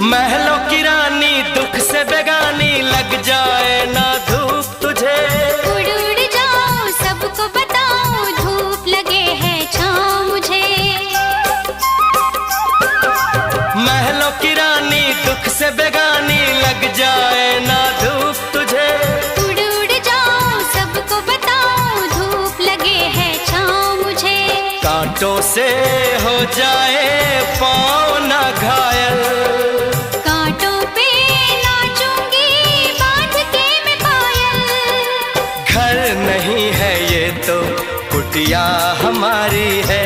महलों की रानी दुख से बेगानी, लग जाए ना धूप तुझे। उड़ उड़ जाओ सबको बताओ, धूप लगे है छाँव मुझे। महलों की रानी दुख से बेगानी, लग जाए ना धूप तुझे। उड़ उड़ जाओ सबको बताओ, धूप लगे है छाँव मुझे। कांटों से हो जाए पाँव ना घायल, कांटों पे नाचूंगी बांध के मैं पायल। घर नहीं है ये तो कुटिया हमारी है।